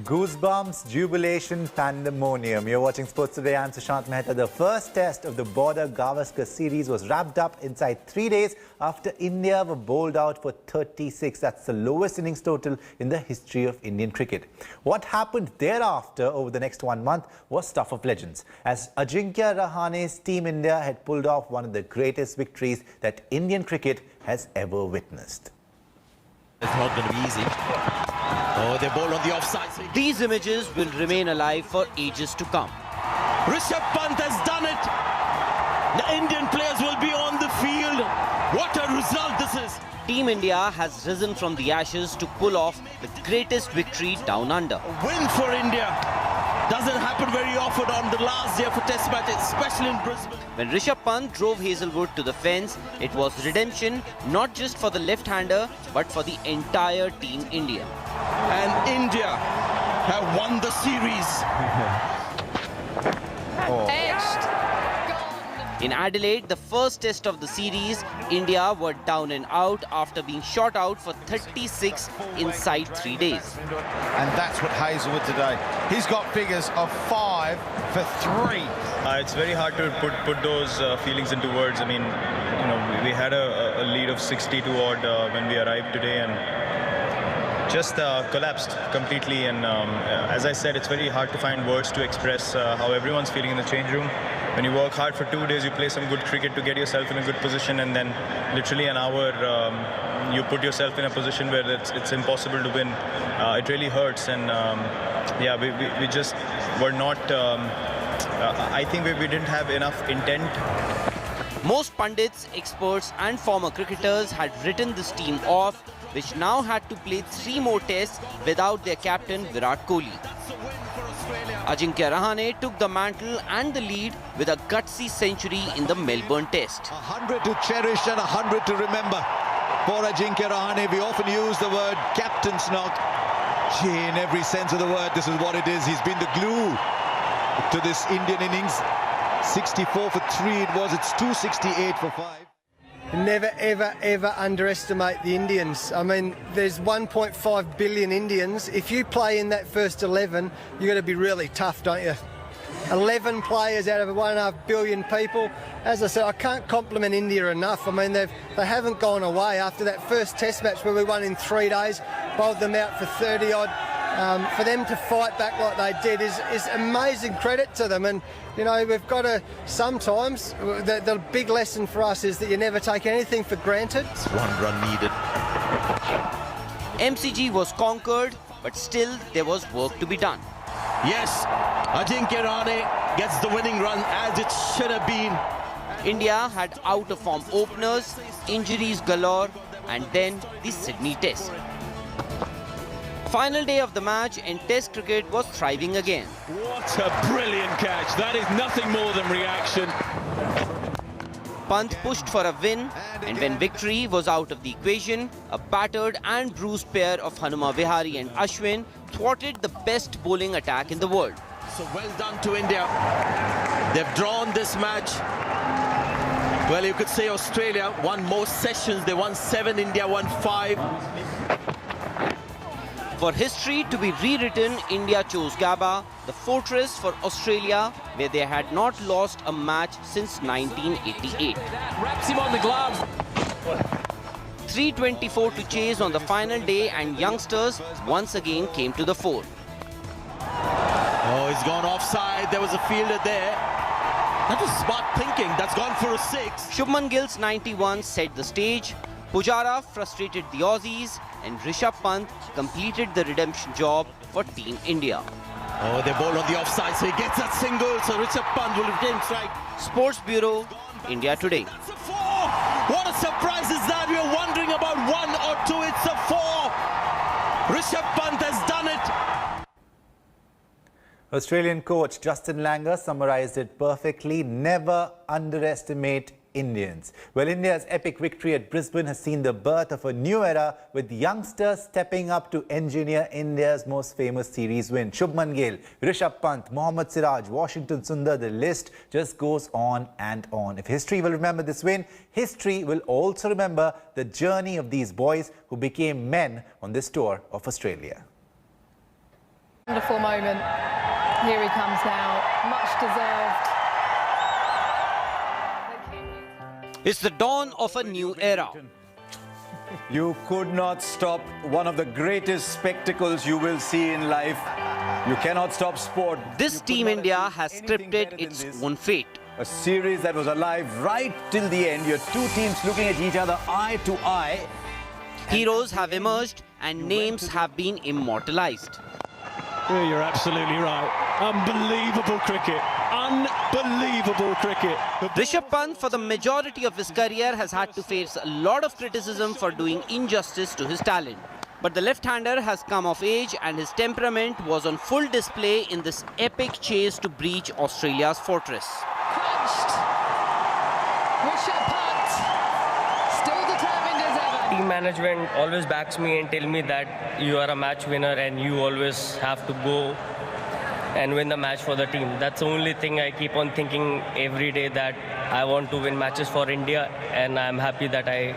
Goosebumps, jubilation, pandemonium. You're watching Sports Today. I'm Sushant Mehta. The first test of the border Gavaskar series was wrapped up inside 3 days after India were bowled out for 36. That's the lowest innings total in the history of Indian cricket. What happened thereafter over the next 1 month was stuff of legends, as Ajinkya Rahane's Team India had pulled off one of the greatest victories that Indian cricket has ever witnessed. It's not going to be easy. Oh, they bowl on the offside. These images will remain alive for ages to come. Rishabh Pant has done it. The Indian players will be on the field. What a result this is. Team India has risen from the ashes to pull off the greatest victory down under. A win for India. Doesn't happen very often on the last day of a test match, especially in Brisbane. When Rishabh Pant drove Hazlewood to the fence, it was redemption not just for the left-hander but for the entire Team India. And India have won the series. In Adelaide, the first test of the series, India were down and out after being shot out for 36 inside 3 days. And that's what Hazlewood today. He's got figures of 5 for 3. It's very hard to put those feelings into words. I mean, you know, we had a lead of 62 odd when we arrived today, and just collapsed completely. And as I said, it's very hard to find words to express how everyone's feeling in the change room. When you work hard for 2 days, you play some good cricket to get yourself in a good position, and then literally an hour you put yourself in a position where it's impossible to win. It really hurts, and yeah, we just were not. I think we didn't have enough intent. Most pundits, experts and former cricketers had written this team off, which now had to play 3 more tests without their captain Virat Kohli. Ajinkya Rahane took the mantle and the lead with a gutsy century in the Melbourne Test. 100 to cherish and 100 to remember for Ajinkya Rahane. We often use the word captain's knock. Gee, in every sense of the word, this is what it is. He's been the glue to this Indian innings. 64 for 3 it was. It's 268 for 5. Never, ever, ever underestimate the Indians. I mean, there's 1.5 billion Indians. If you play in that first 11, you've got to be really tough, don't you? 11 players out of 1.5 billion people. As I said, I can't compliment India enough. I mean, they haven't gone away after that first test match where we won in 3 days, bowled them out for 30 odd. For them to fight back like they did is amazing credit to them. And, you know, we've got to sometimes, the big lesson for us is that you never take anything for granted. It's 1 run needed. MCG was conquered, but still there was work to be done. Yes, Ajinkya Rahane gets the winning run as it should have been. India had out-of-form openers, injuries galore, and then the Sydney Test. Final day of the match and Test cricket was thriving again. What a brilliant catch. That is nothing more than reaction. Pant pushed for a win, and when victory was out of the equation, a battered and bruised pair of Hanuma Vihari and Ashwin thwarted the best bowling attack in the world. So well done to India. They've drawn this match. Well, you could say Australia won most sessions. They won 7, India won 5. For history to be rewritten, India chose Gabba, the fortress for Australia, where they had not lost a match since 1988. Wraps him on the glove. 324 to chase on the final day, and youngsters once again came to the fore. Oh, he's gone offside. There was a fielder there. That was smart thinking. That's gone for a 6. Shubman Gill's 91 set the stage. Pujara frustrated the Aussies, and Rishabh Pant completed the redemption job for Team India. Oh, they bowl on the offside, so he gets that single, so Rishabh Pant will retain strike. Sports Bureau, India Today. That's a 4! What a surprise is that? We were wondering about 1 or 2. It's a 4! Rishabh Pant has done it. Australian coach Justin Langer summarised it perfectly. Never underestimate Indians. Well, India's epic victory at Brisbane has seen the birth of a new era, with youngsters stepping up to engineer India's most famous series win. Shubman Gill, Rishabh Pant, Mohammad Siraj, Washington Sundar, the list just goes on and on. If history will remember this win, history will also remember the journey of these boys who became men on this tour of Australia. Wonderful moment. Here he comes now. Much deserved. It's the dawn of a new era. You could not stop one of the greatest spectacles you will see in life. You cannot stop sport. This Team India has scripted its own fate. A series that was alive right till the end. Your two teams looking at each other eye to eye. Heroes have emerged and names have been immortalized. Yeah, you're absolutely right. Unbelievable cricket. Unbelievable cricket. Rishabh Pant, for the majority of his career, has had to face a lot of criticism for doing injustice to his talent. But the left-hander has come of age and his temperament was on full display in this epic chase to breach Australia's fortress. Crunched. Rishabh Pant. Still determined as ever. Team management always backs me and tell me that you are a match winner and you always have to go and win the match for the team. That's the only thing I keep on thinking every day, that I want to win matches for India, and I'm happy that I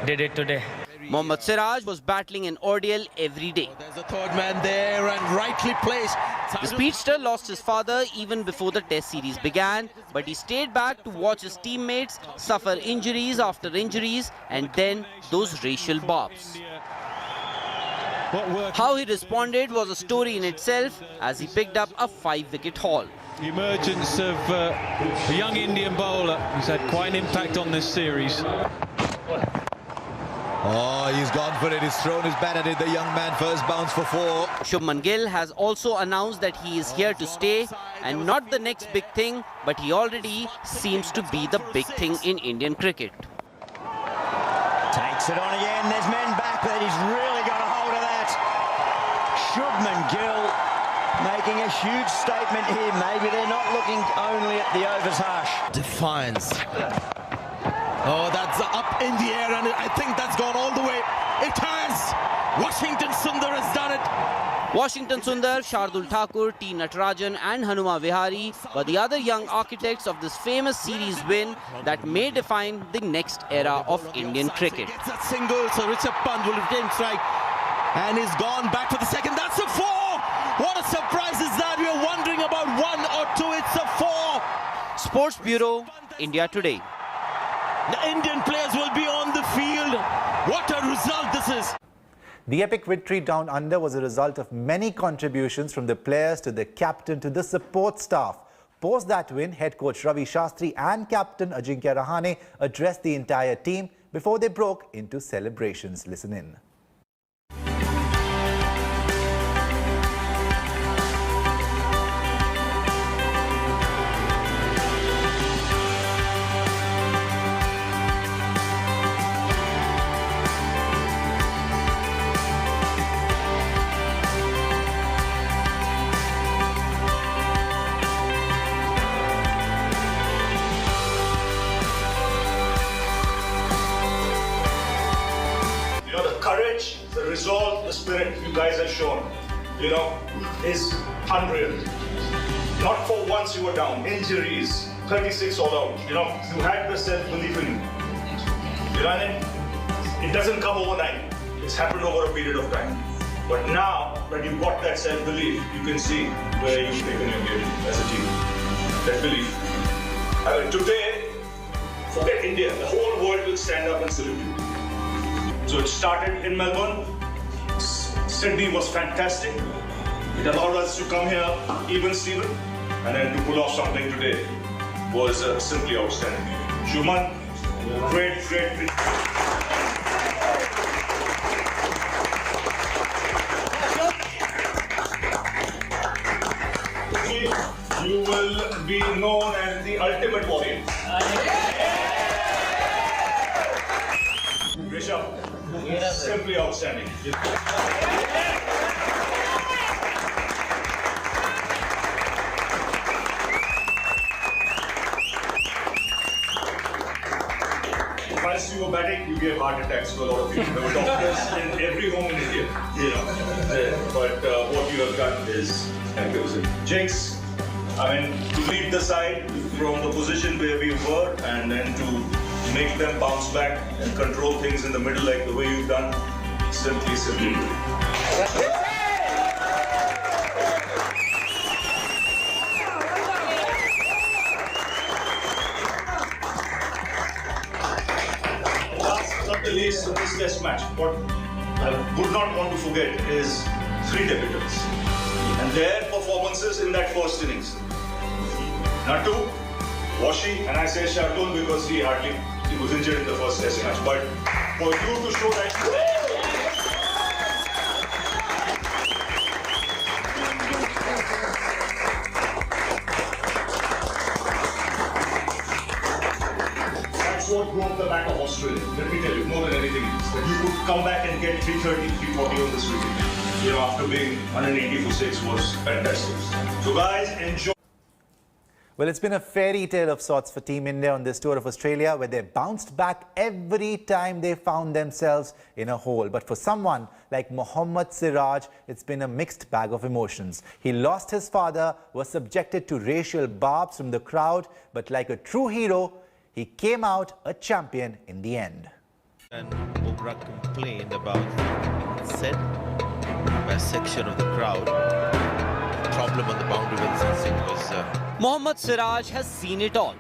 did it today. Mohammad Siraj was battling an ordeal every day. There's a third man there and rightly placed. The speedster lost his father even before the Test series began, but he stayed back to watch his teammates suffer injuries after injuries and then those racial barbs. How he responded was a story in itself as he picked up a 5-wicket haul. The emergence of a young Indian bowler who's had quite an impact on this series. Oh, he's gone for it. He's thrown his bat at it. The young man first bounce for 4. Shubman Gill has also announced that he is here to stay and not the next big thing, but he already seems to be the big thing in Indian cricket. Takes it on again. There's men back, but he's really got a hold of that. Shubman Gill making a huge statement here. Maybe they're not looking only at the overs harsh. Defiance. Oh, that's up in the air and I think that's gone all the way. It has. Washington Sundar has done it. Washington Sundar, Shardul Thakur, T. Natarajan and Hanuma Vihari were the other young architects of this famous series win that may define the next era of Indian cricket. Gets that single, so Rishabh Pant will retain strike. And he's gone back for the second. That's a 4! What a surprise is that? We are wondering about 1 or 2. It's a 4. Sports Bureau, India Today. The Indian players will be on the field. What a result this is. The epic victory down under was a result of many contributions from the players to the captain to the support staff. Post that win, head coach Ravi Shastri and captain Ajinkya Rahane addressed the entire team before they broke into celebrations. Listen in. The resolve, the spirit you guys have shown, is unreal. Not for once you were down. Injuries, 36 all out. You had the self-belief in you. And it doesn't come overnight. It's happened over a period of time. But now that you've got that self-belief, you can see where you've taken your game as a team. That belief. Today, forget India. The whole world will stand up and salute you. So it started in Melbourne. Sydney was fantastic. It allowed us to come here even Steven, and then to pull off something today was simply outstanding. Shubman, great. You will be known as the ultimate warrior. Rishabh, simply outstanding. Whilst you were batting, you gave heart attacks to a lot of people. There were doctors in every home in India, But what you have done is magnificent. Jinx, to lead the side from the position where we were and then to make them bounce back and control things in the middle like the way you've done, simply. test match, what I would not want to forget is 3 debutants and their performances in that first innings. Nattu, Washi, and I say Shardul because he was injured in the first test match. But for you to show that. What broke the back of Australia. Let me tell you, more than anything else, that you could come back and get 330, 340 on this wicket. After being 180 for 6 was fantastic. So guys, enjoy. Well, it's been a fairy tale of sorts for Team India on this tour of Australia, where they bounced back every time they found themselves in a hole. But for someone like Mohammad Siraj, it's been a mixed bag of emotions. He lost his father, was subjected to racial barbs from the crowd, but like a true hero, he came out a champion in the end. And Bumrah complained about said by a section of the crowd. The problem on the boundary with Singh was... Mohammad Siraj has seen it all.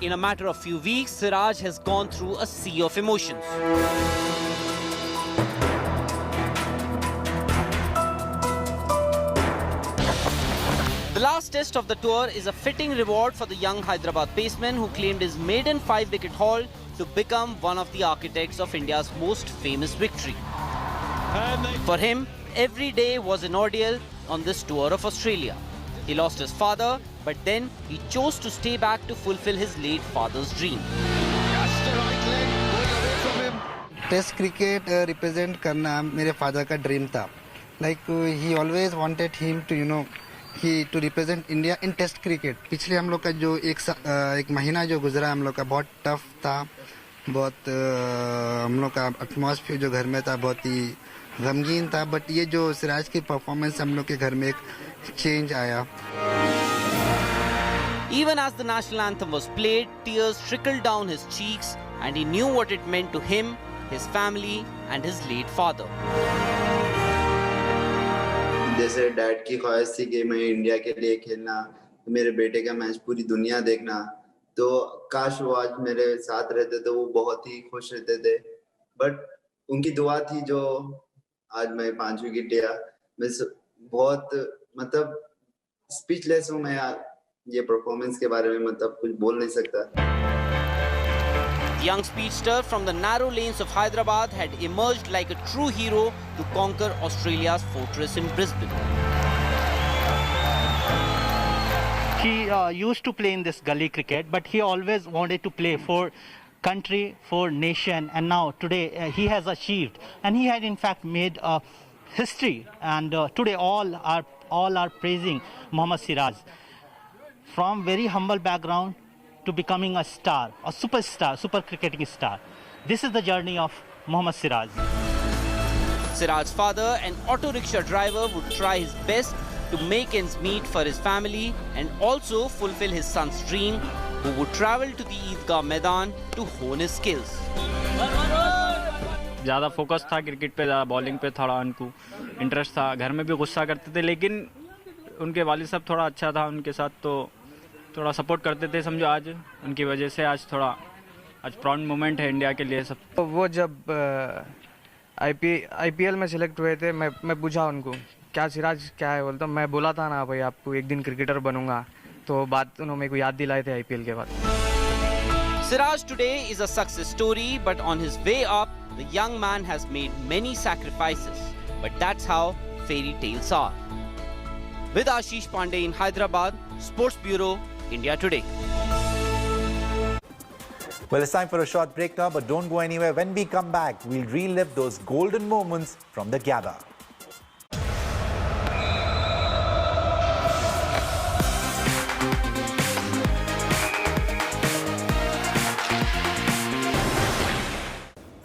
In a matter of few weeks, Siraj has gone through a sea of emotions. The last test of the tour is a fitting reward for the young Hyderabad paceman who claimed his maiden 5-wicket haul to become one of the architects of India's most famous victory. For him, every day was an ordeal on this tour of Australia. He lost his father, but then he chose to stay back to fulfill his late father's dream. Test cricket represent करना मेरे father का dream था. Like he always wanted him to to represent India in Test cricket. पिछले हम लोग का जो एक महीना जो गुजरा हम लोग का बहुत tough था, बहुत हम लोग का atmosphere जो घर में था बहुत ही गमगीन था. But ये जो सिराज की performance हम लोग के घर में एक change आया. Even as the national anthem was played, tears trickled down his cheeks, and he knew what it meant to him, his family, and his late father. जैसे डैड की ख्वाहिश थी कि मैं इंडिया के लिए खेलना, मेरे बेटे का मैच पूरी दुनिया देखना, तो काश वो आज मेरे साथ रहते तो वो बहुत ही खुश रहते थे. बट उनकी दुआ थी जो आज मैं 5 विकेट लिया. मैं बहुत मतलब स्पीचलेस हूँ. मैं ये परफॉर्मेंस के बारे में मतलब कुछ बोल नहीं सकता. The young speedster from the narrow lanes of Hyderabad had emerged like a true hero to conquer Australia's fortress in Brisbane. He used to play in this gully cricket, but he always wanted to play for country, for nation, and now today he has achieved, and he had in fact made history. And today all are praising Mohammad Siraj from very humble background to becoming a star, a superstar, super cricketing star. This is the journey of Mohammad Siraj. Siraj's father, an auto rickshaw driver, would try his best to make ends meet for his family and also fulfill his son's dream, who would travel to the Eidgah Maidan to hone his skills. ज़्यादा focus था cricket पे, ज़्यादा bowling पे थोड़ा उनको interest था. घर में भी गुस्सा करते थे, लेकिन उनके वालिद साहब थोड़ा अच्छा था उनके साथ, तो थोड़ा सपोर्ट करते थे. समझो आज उनकी वजह से आज प्राउड मोमेंट है इंडिया के लिए सब. वो जब आईपीएल में सिलेक्ट हुए थे, मैं पूछा उनको क्या सिराज क्या है, बोलता मैं बोला था ना भाई आपको एक दिन क्रिकेटर बनूंगा, तो बात उन्होंने मेरे को याद दिलाए थे आईपीएल के बाद. Siraj today is a success story, but on his way up, the young man has made many sacrifices. But that's how fairy tales are. With Ashish Pandey in Hyderabad, Sports Bureau, India Today. Well, it's time for a short break now, but don't go anywhere. When we come back, we'll relive those golden moments from the Gabba.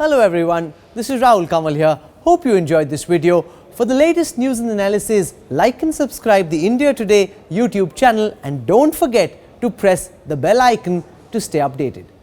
Hello everyone, this is Rahul Kamal here. Hope you enjoyed this video. For the latest news and analysis, like and subscribe the India Today YouTube channel and don't forget to press the bell icon to stay updated.